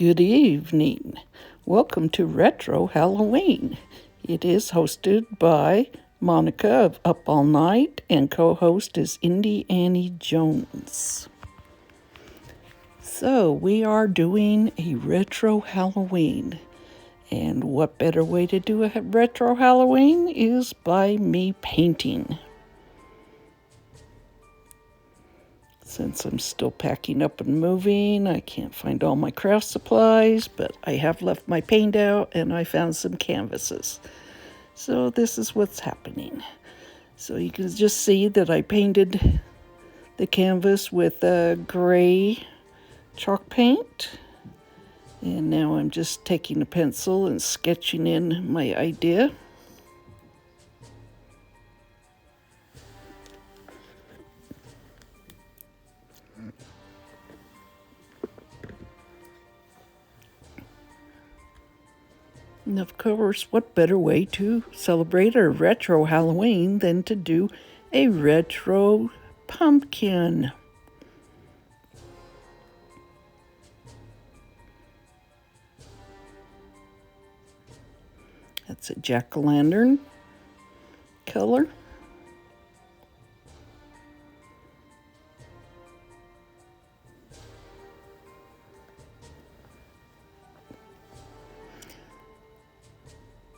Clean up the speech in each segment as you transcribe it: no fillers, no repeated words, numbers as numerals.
Good evening. Welcome to Retro Halloween. It is hosted by Monica of Up All Night, and co-host is Indy Annie Jones. So we are doing a retro Halloween. And what better way to do a retro Halloween is by me painting. Since I'm still packing up and moving, I can't find all my craft supplies, but I have left my paint out and I found some canvases. So this is what's happening. So you can just see that I painted the canvas with gray chalk paint. And now I'm just taking a pencil and sketching in my idea. And of course, what better way to celebrate a retro Halloween than to do a retro pumpkin? That's a jack-o'-lantern color.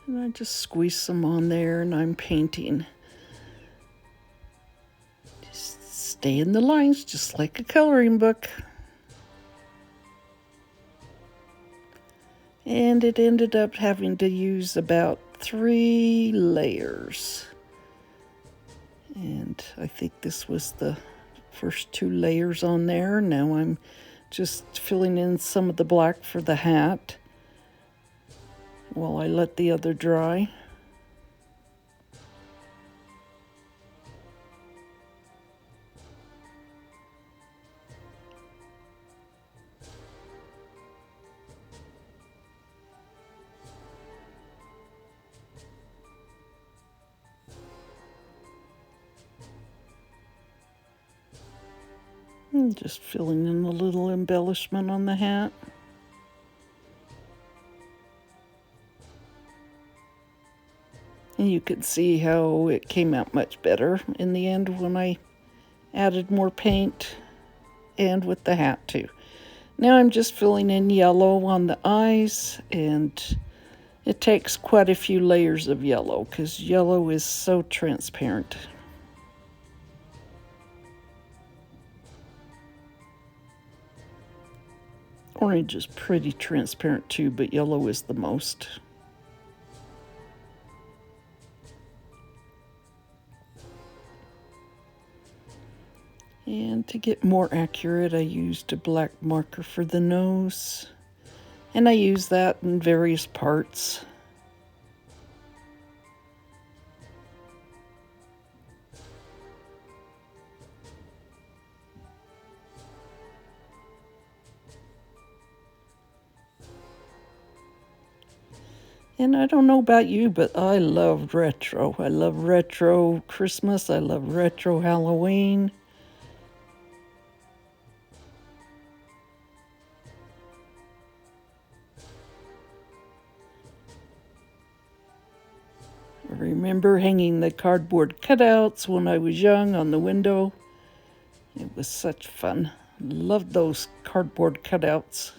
And I just squeeze some on there and I'm painting. Just stay in the lines just like a coloring book. And it ended up having to use about 3 layers. And I think this was the first 2 layers on there. Now I'm just filling in some of the black for the hat while I let the other dry. And just filling in a little embellishment on the hat. And you can see how it came out much better in the end when I added more paint and with the hat too. Now I'm just filling in yellow on the eyes, and it takes quite a few layers of yellow because yellow is so transparent. Orange is pretty transparent too, but yellow is the most. And to get more accurate, I used a black marker for the nose. And I use that in various parts. And I don't know about you, but I love retro. I love retro Christmas. I love retro Halloween. I remember hanging the cardboard cutouts when I was young on the window. It was such fun. Loved those cardboard cutouts.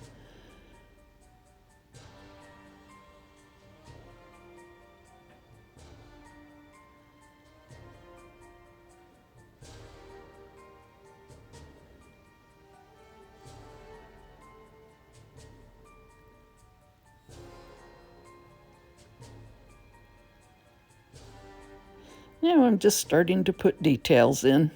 Now I'm just starting to put details in.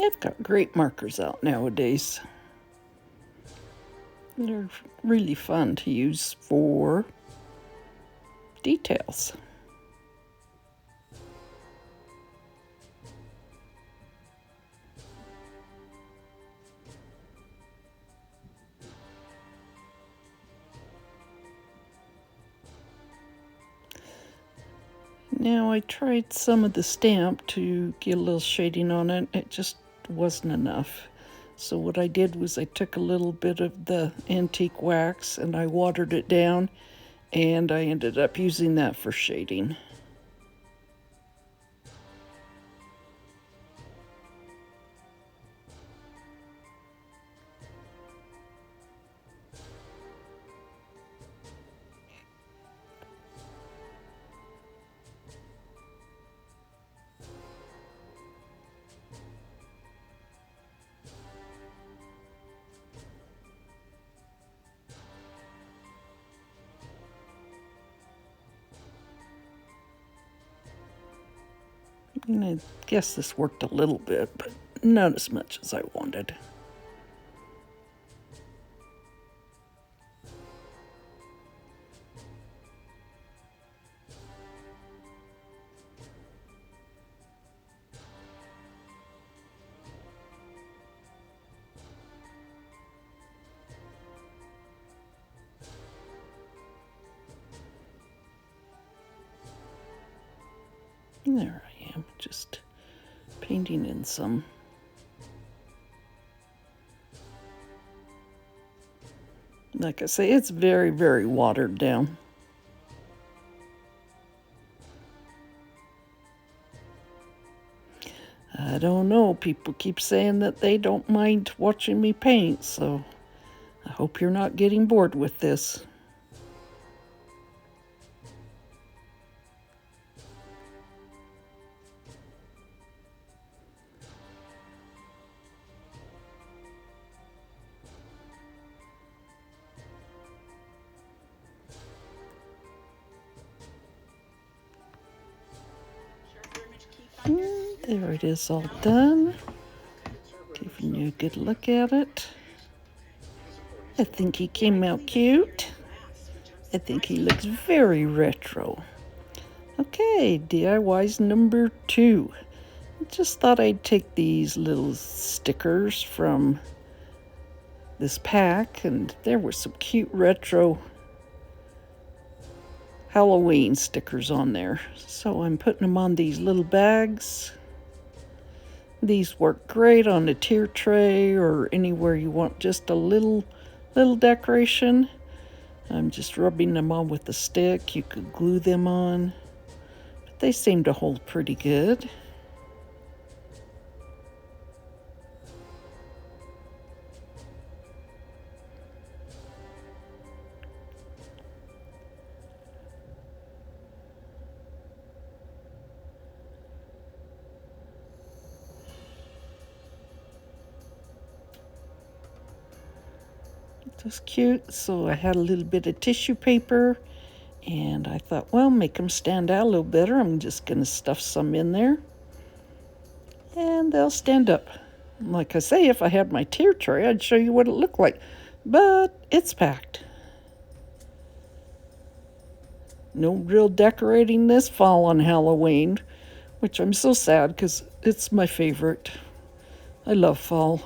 I've got great markers out nowadays. They're really fun to use for details. Now I tried some of the stamp to get a little shading on it. It just wasn't enough. So what I did was I took a little bit of the antique wax and I watered it down, and I ended up using that for shading. And I guess this worked a little bit, but not as much as I wanted. And there I am, just painting in some. Like I say, it's very, very watered down. I don't know. People keep saying that they don't mind watching me paint, so I hope you're not getting bored with this. There it is, all done. Giving you a good look at it. I think he came out cute. I think he looks very retro. Okay, DIY's number 2. I just thought I'd take these little stickers from this pack, and there were some cute retro Halloween stickers on there. So I'm putting them on these little bags. These work great on a tier tray or anywhere you want just a little decoration. I'm just rubbing them on with a stick. You could glue them on, but they seem to hold pretty good. Just cute. So I had a little bit of tissue paper, and I thought, well, make them stand out a little better. I'm just going to stuff some in there, and they'll stand up. Like I say, if I had my tier tray, I'd show you what it looked like, but it's packed. No real decorating this fall on Halloween, which I'm so sad because it's my favorite. I love fall.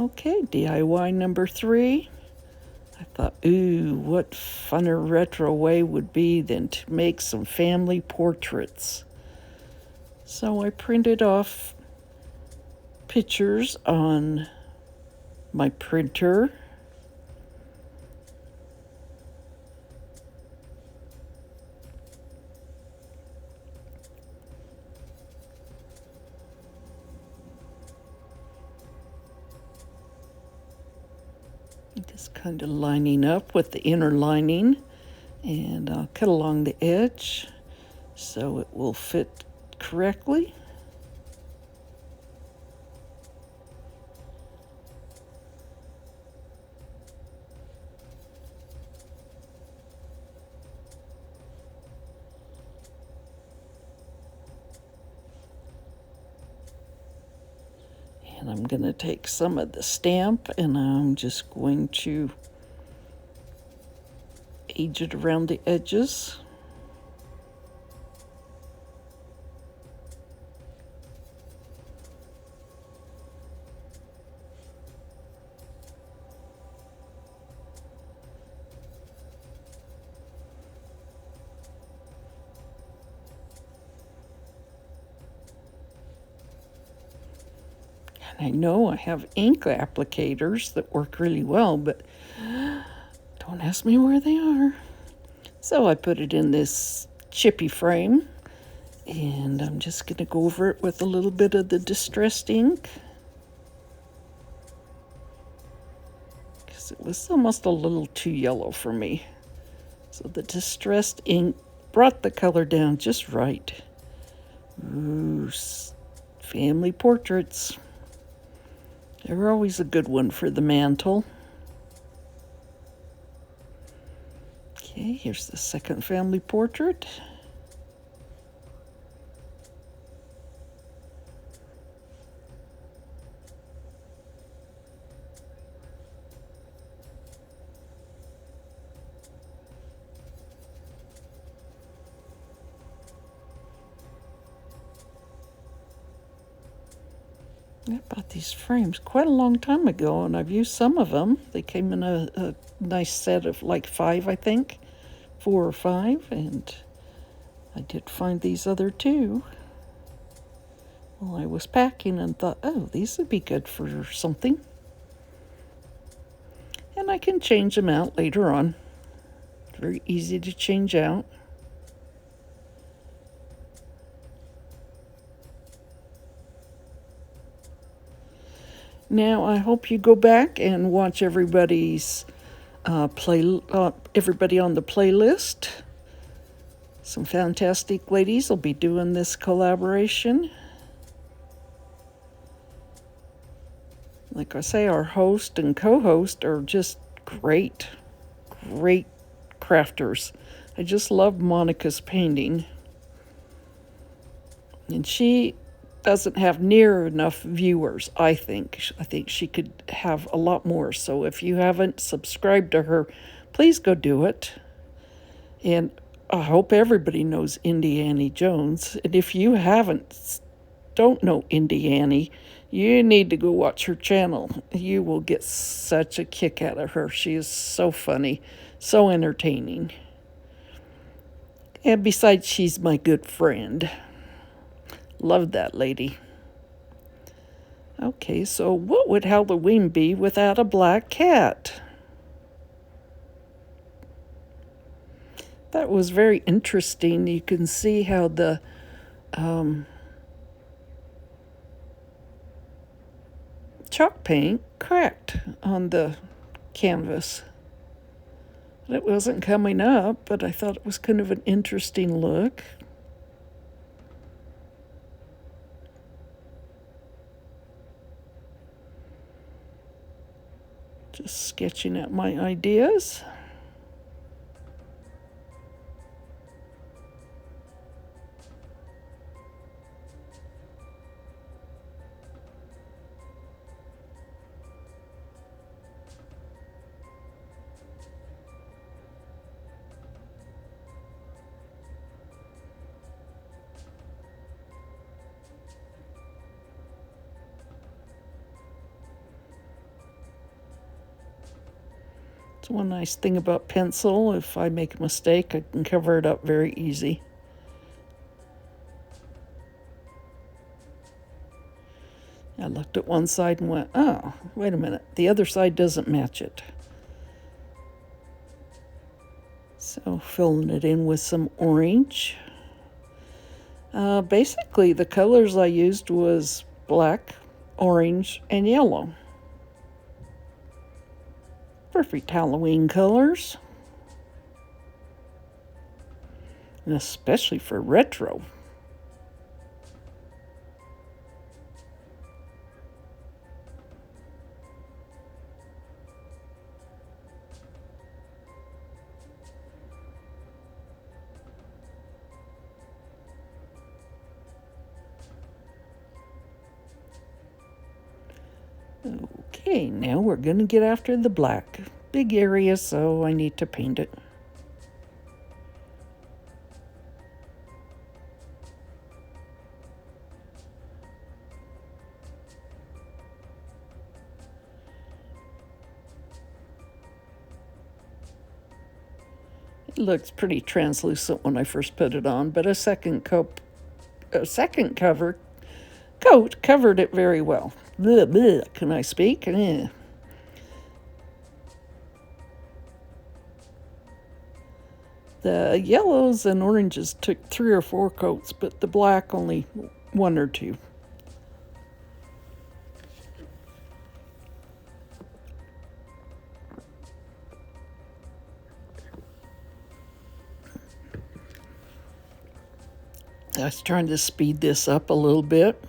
Okay, DIY number 3. I thought, ooh, what funner retro way would be than to make some family portraits. So I printed off pictures on my printer. Just kind of lining up with the inner lining, and I'll cut along the edge so it will fit correctly. And I'm going to take some of the stamp and I'm just going to age it around the edges. I know I have ink applicators that work really well, but don't ask me where they are. So I put it in this chippy frame, and I'm just going to go over it with a little bit of the distressed ink, because it was almost a little too yellow for me. So the distressed ink brought the color down just right. Ooh, family portraits. They're always a good one for the mantle. Okay, here's the second family portrait. I bought these frames quite a long time ago, and I've used some of them. They came in a nice set of like 5, I think, 4 or 5, and I did find these other 2 while I was packing and thought, oh, these would be good for something. And I can change them out later on. Very easy to change out. Now, I hope you go back and watch everybody's everybody on the playlist. Some fantastic ladies will be doing this collaboration. Like I say, our host and co-host are just great crafters. I just love Monica's painting. And she doesn't have near enough viewers, I think. I think she could have a lot more. So if you haven't subscribed to her, please go do it. And I hope everybody knows Indiana Jones. And if you don't know Indiana, you need to go watch her channel. You will get such a kick out of her. She is so funny, so entertaining. And besides, she's my good friend. Love that lady. Okay, so what would Halloween be without a black cat? That was very interesting. You can see how the chalk paint cracked on the canvas. It wasn't coming up, but I thought it was kind of an interesting look. Just sketching out my ideas. One nice thing about pencil, if I make a mistake, I can cover it up very easy. I looked at one side and went, oh, wait a minute, the other side doesn't match it. So filling it in with some orange. Basically, the colors I used was black, orange, and yellow. Perfect Halloween colors. And especially for retro. Okay, now we're going to get after the black. Big area, so I need to paint it. It looks pretty translucent when I first put it on, but a second coat covered it very well. Blah, blah. Can I speak? The yellows and oranges took 3 or 4 coats, but the black only 1 or 2. I was trying to speed this up a little bit.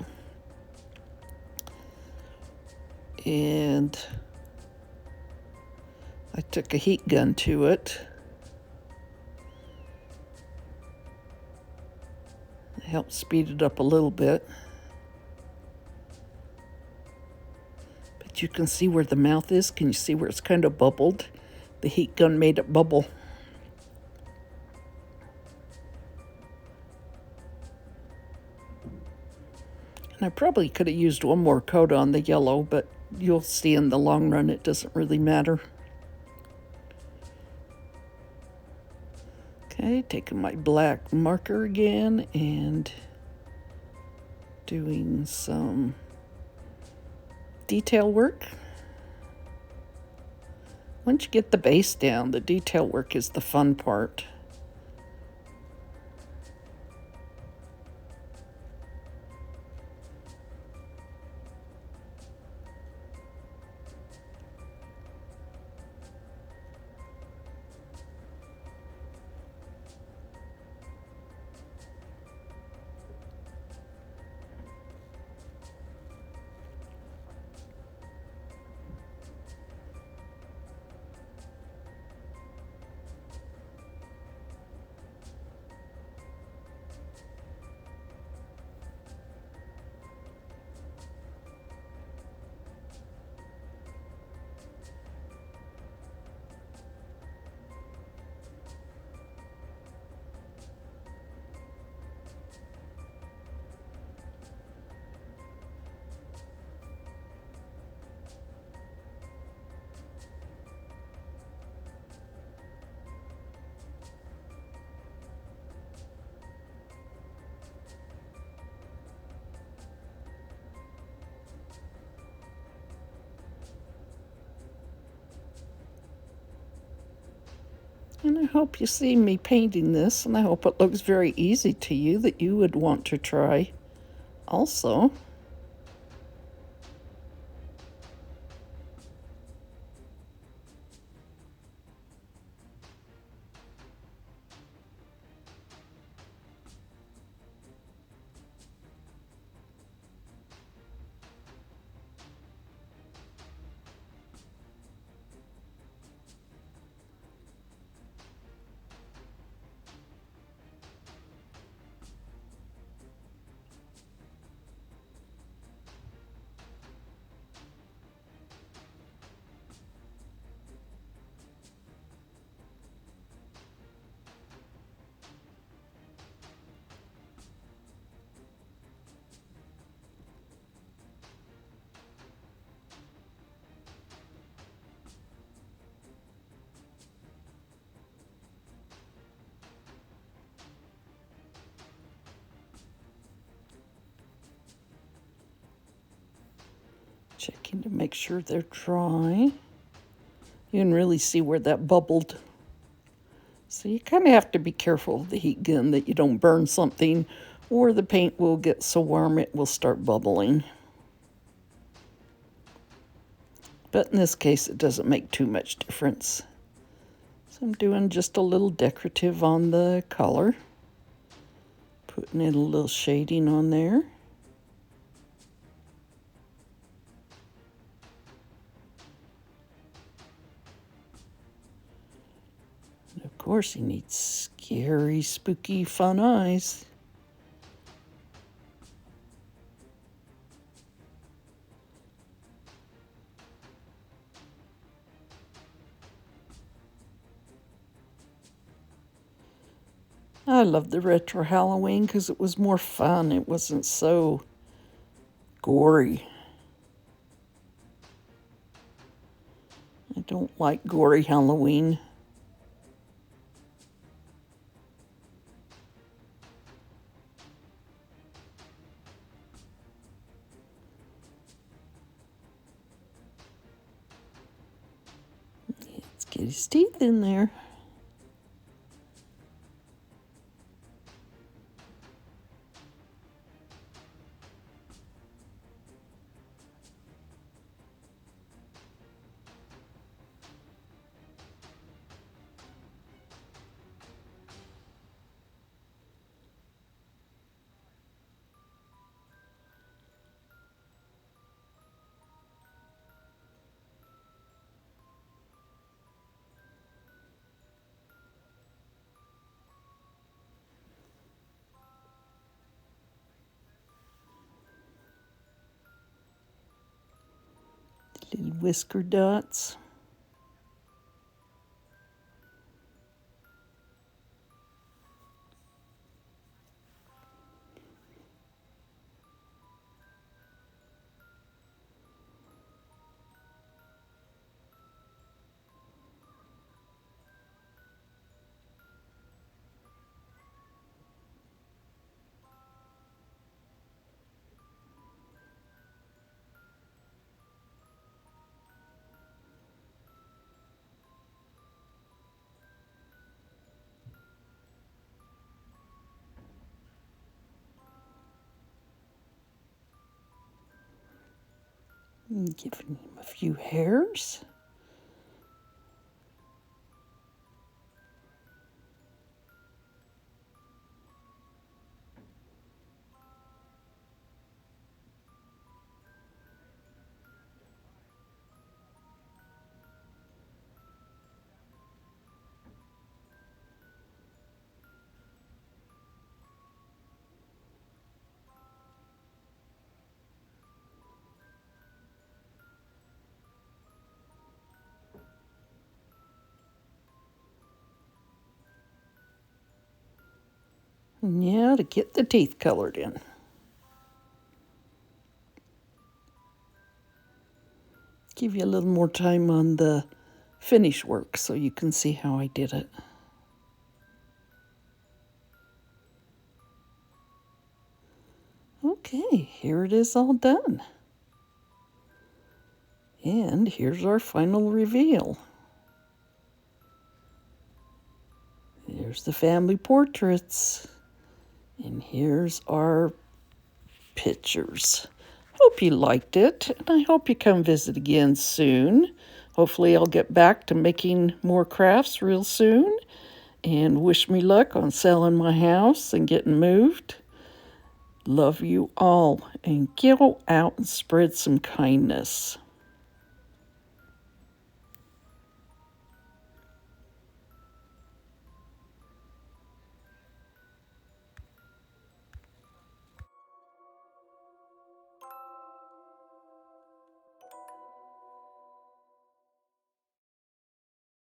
And I took a heat gun to it. It helped speed it up a little bit. But you can see where the mouth is. Can you see where it's kind of bubbled? The heat gun made it bubble. And I probably could have used 1 more coat on the yellow, but you'll see in the long run it doesn't really matter. Okay, taking my black marker again and doing some detail work. Once you get the base down, the detail work is the fun part. And I hope you see me painting this, and I hope it looks very easy to you that you would want to try also. Checking to make sure they're dry. You can really see where that bubbled. So you kind of have to be careful of the heat gun that you don't burn something, or the paint will get so warm it will start bubbling. But in this case, it doesn't make too much difference. So I'm doing just a little decorative on the color. Putting in a little shading on there. And of course, he needs scary, spooky, fun eyes. I love the retro Halloween because it was more fun. It wasn't so gory. I don't like gory Halloween. Let's get his teeth in there. Little whisker dots. Giving him a few hairs. Yeah, to get the teeth colored in. Give you a little more time on the finish work so you can see how I did it. Okay, here it is all done. And here's our final reveal. There's the family portraits. And here's our pictures. Hope you liked it, and I hope you come visit again soon. Hopefully I'll get back to making more crafts real soon. And wish me luck on selling my house and getting moved. Love you all, and go out and spread some kindness.